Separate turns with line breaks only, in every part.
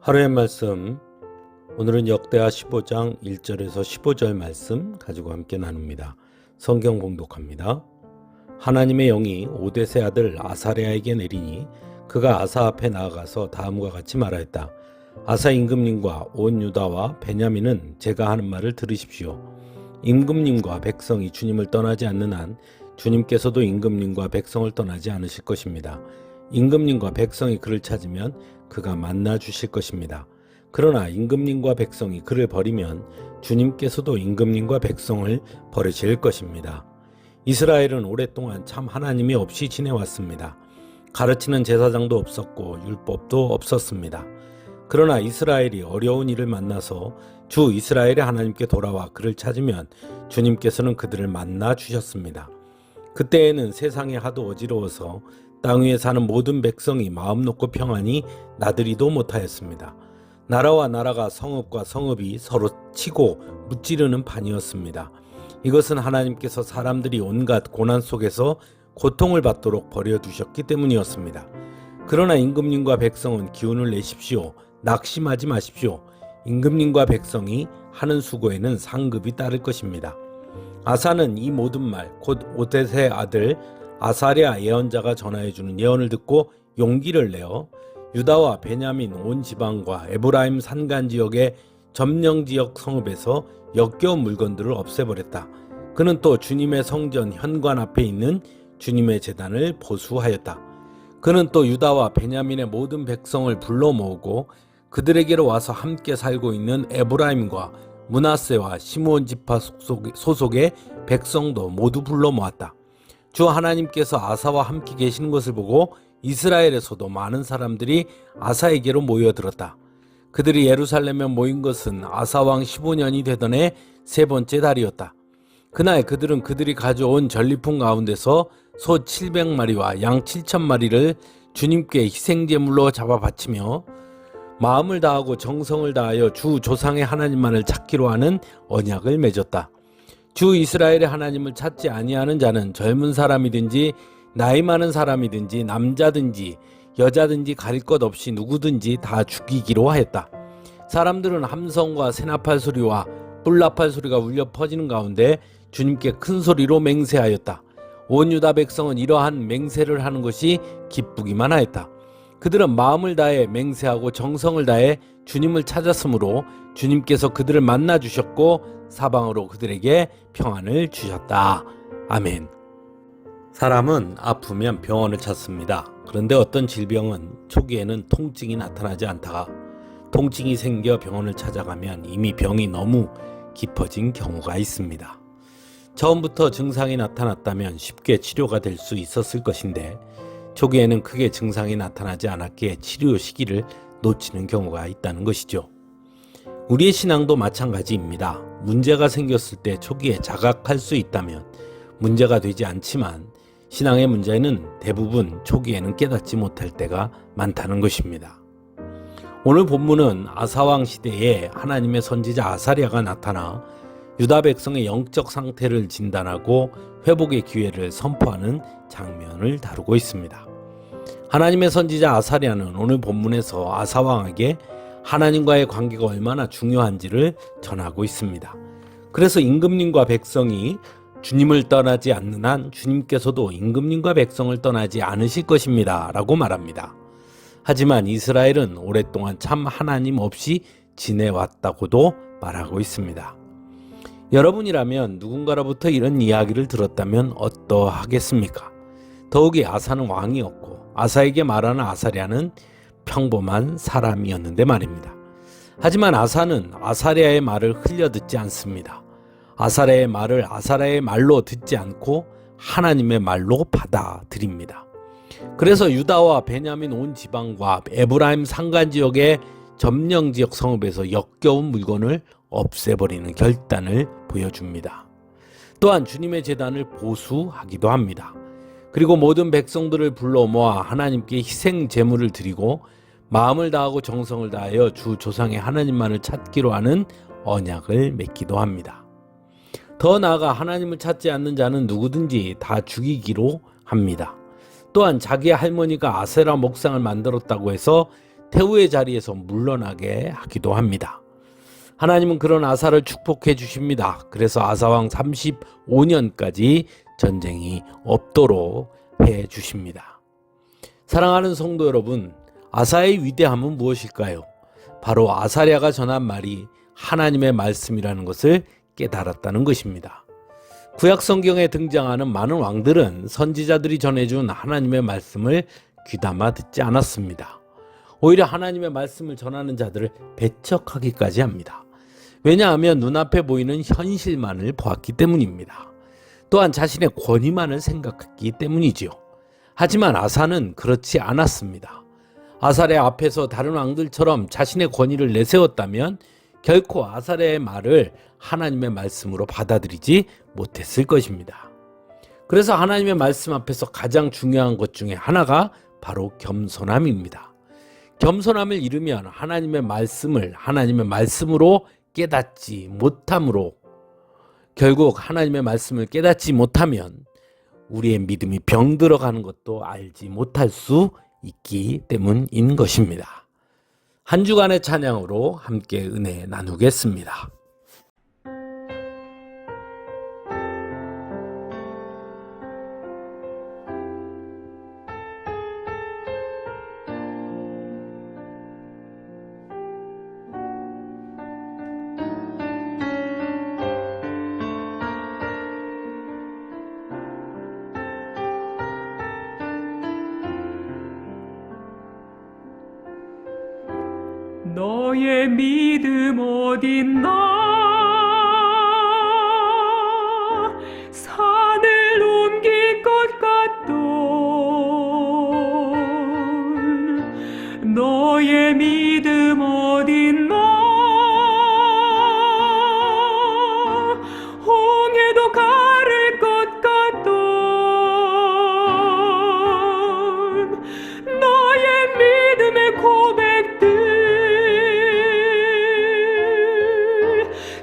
하루의 말씀, 오늘은 역대하 15장 1절에서 15절 말씀 가지고 함께 나눕니다. 성경 봉독합니다. 하나님의 영이 오뎃의 아들 아사랴에게 내리니 그가 아사 앞에 나아가서 다음과 같이 말하였다. 아사 임금님과 온 유다와 베냐민은 제가 하는 말을 들으십시오. 임금님과 백성이 주님을 떠나지 않는 한 주님께서도 임금님과 백성을 떠나지 않으실 것입니다. 임금님과 백성이 그를 찾으면 그가 만나 주실 것입니다. 그러나 임금님과 백성이 그를 버리면 주님께서도 임금님과 백성을 버리실 것입니다. 이스라엘은 오랫동안 참 하나님이 없이 지내왔습니다. 가르치는 제사장도 없었고 율법도 없었습니다. 그러나 이스라엘이 어려운 일을 만나서 주 이스라엘의 하나님께 돌아와 그를 찾으면 주님께서는 그들을 만나 주셨습니다. 그때에는 세상이 하도 어지러워서 땅 위에 사는 모든 백성이 마음 놓고 평안히 나들이도 못하였습니다. 나라와 나라가 성읍과 성읍이 서로 치고 무찌르는 판이었습니다. 이것은 하나님께서 사람들이 온갖 고난 속에서 고통을 받도록 버려두셨기 때문이었습니다. 그러나 임금님과 백성은 기운을 내십시오. 낙심하지 마십시오. 임금님과 백성이 하는 수고에는 상급이 따를 것입니다. 아사는 이 모든 말, 곧 오뎃의 아들 아사랴 예언자가 전하여주는 예언을 듣고 용기를 내어 유다와 베냐민 온 지방과 에브라임 산간지역의 점령지역 성읍에서 역겨운 물건들을 없애버렸다. 그는 또 주님의 성전 현관 앞에 있는 주님의 제단을 보수하였다. 그는 또 유다와 베냐민의 모든 백성을 불러 모으고 그들에게로 와서 함께 살고 있는 에브라임과 므낫세와 시므온 지파 소속의 백성도 모두 불러 모았다. 주 하나님께서 아사와 함께 계시는 것을 보고 이스라엘에서도 많은 사람들이 아사에게로 모여들었다. 그들이 예루살렘에 모인 것은 아사왕 15년이 되던 해 세 번째 달이었다. 그날 그들은 그들이 가져온 전리품 가운데서 소 700마리와 양 7,000마리를 주님께 희생제물로 잡아 바치며 마음을 다하고 정성을 다하여 주 조상의 하나님만을 찾기로 하는 언약을 맺었다. 주 이스라엘의 하나님을 찾지 아니하는 자는 젊은 사람이든지 나이 많은 사람이든지 남자든지 여자든지 가릴 것 없이 누구든지 다 죽이기로 하였다. 사람들은 함성과 새나팔 소리와 뿔나팔 소리가 울려 퍼지는 가운데 주님께 큰 소리로 맹세하였다. 온 유다 백성은 이러한 맹세를 하는 것이 기쁘기만 하였다. 그들은 마음을 다해 맹세하고 정성을 다해 주님을 찾았으므로 주님께서 그들을 만나 주셨고 사방으로 그들에게 평안을 주셨다. 아멘. 사람은 아프면 병원을 찾습니다. 그런데 어떤 질병은 초기에는 통증이 나타나지 않다가 통증이 생겨 병원을 찾아가면 이미 병이 너무 깊어진 경우가 있습니다. 처음부터 증상이 나타났다면 쉽게 치료가 될 수 있었을 것인데 초기에는 크게 증상이 나타나지 않았기에 치료 시기를 놓치는 경우가 있다는 것이죠. 우리의 신앙도 마찬가지입니다. 문제가 생겼을 때 초기에 자각할 수 있다면 문제가 되지 않지만 신앙의 문제는 대부분 초기에는 깨닫지 못할 때가 많다는 것입니다. 오늘 본문은 아사왕 시대에 하나님의 선지자 아사랴가 나타나 유다 백성의 영적 상태를 진단하고 회복의 기회를 선포하는 장면을 다루고 있습니다. 하나님의 선지자 아사랴는 오늘 본문에서 아사왕에게 하나님과의 관계가 얼마나 중요한지를 전하고 있습니다. 그래서 임금님과 백성이 주님을 떠나지 않는 한 주님께서도 임금님과 백성을 떠나지 않으실 것입니다 라고 말합니다. 하지만 이스라엘은 오랫동안 참 하나님 없이 지내왔다고도 말하고 있습니다. 여러분이라면 누군가로부터 이런 이야기를 들었다면 어떠하겠습니까? 더욱이 아사는 왕이었고 아사에게 말하는 아사랴는 평범한 사람이었는데 말입니다. 하지만 아사는 아사랴의 말을 흘려듣지 않습니다. 아사랴의 말을 아사랴의 말로 듣지 않고 하나님의 말로 받아들입니다. 그래서 유다와 베냐민 온 지방과 에브라임 산간지역의 점령지역 성읍에서 역겨운 물건을 없애버리는 결단을 보여줍니다. 또한 주님의 제단을 보수하기도 합니다. 그리고 모든 백성들을 불러 모아 하나님께 희생 제물을 드리고 마음을 다하고 정성을 다하여 주 조상의 하나님만을 찾기로 하는 언약을 맺기도 합니다. 더 나아가 하나님을 찾지 않는 자는 누구든지 다 죽이기로 합니다. 또한 자기의 할머니가 아세라 목상을 만들었다고 해서 태후의 자리에서 물러나게 하기도 합니다. 하나님은 그런 아사를 축복해 주십니다. 그래서 아사왕 35년까지 전쟁이 없도록 해 주십니다. 사랑하는 성도 여러분, 아사의 위대함은 무엇일까요? 바로 아사랴가 전한 말이 하나님의 말씀이라는 것을 깨달았다는 것입니다. 구약 성경에 등장하는 많은 왕들은 선지자들이 전해준 하나님의 말씀을 귀담아 듣지 않았습니다. 오히려 하나님의 말씀을 전하는 자들을 배척하기까지 합니다. 왜냐하면 눈앞에 보이는 현실만을 보았기 때문입니다. 또한 자신의 권위만을 생각했기 때문이지요. 하지만 아사는 그렇지 않았습니다. 아사랴 앞에서 다른 왕들처럼 자신의 권위를 내세웠다면 결코 아사랴의 말을 하나님의 말씀으로 받아들이지 못했을 것입니다. 그래서 하나님의 말씀 앞에서 가장 중요한 것 중에 하나가 바로 겸손함입니다. 겸손함을 잃으면 하나님의 말씀을 하나님의 말씀으로 깨닫지 못함으로, 결국 하나님의 말씀을 깨닫지 못하면 우리의 믿음이 병들어가는 것도 알지 못할 수 있기 때문인 것입니다. 한 주간의 찬양으로 함께 은혜 나누겠습니다.
너의 믿음 어딨나? 산을 옮길 것 같던 너의 믿음 어딨나? 홍해도 가를 것 같던 너의 믿음의 고백들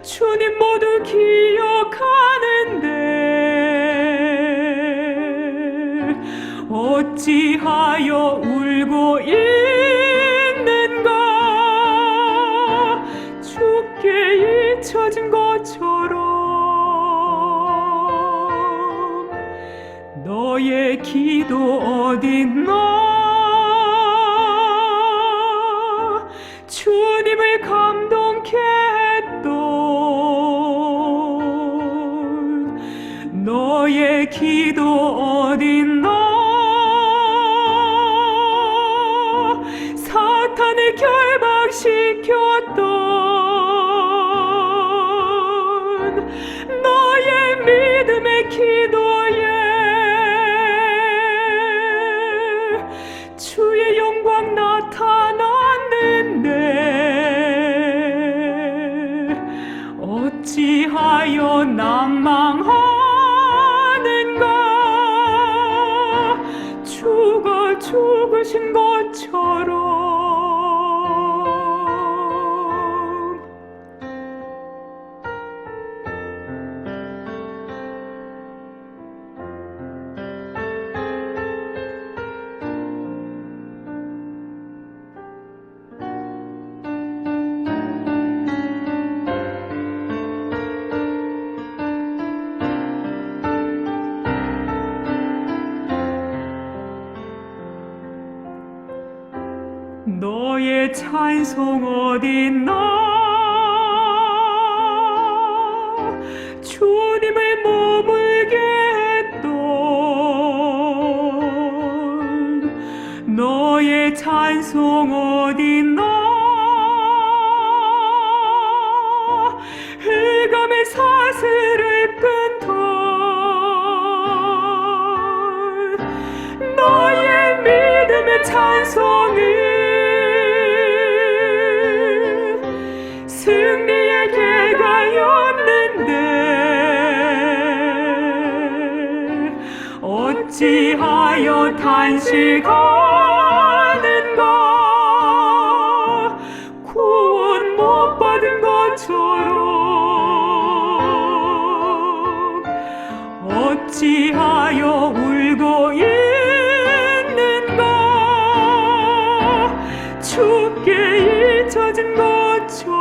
주님 모두 기억하는데 어찌하여 울고 있는가? 주께 잊혀진 것처럼 너의 기도 어딨나? 주님을 감동케 했던 너의 기도 어딨나? 사탄을 결박시켰던 너의 믿음의 기도에 주의 영광 나타났는데 어찌하여 난망하는가? 주가 죽으신 것처럼 너의 찬송 어딨나? 주님을 머물게 했던 너의 찬송 어딨나? 흑암의 사슬을 끊던 너의 믿음의 찬송이 승리의 개가였는데 어찌하여 탄식하는가? 구원 못 받은 것처럼 어찌하여 울고 있는가? 주 가진 것처럼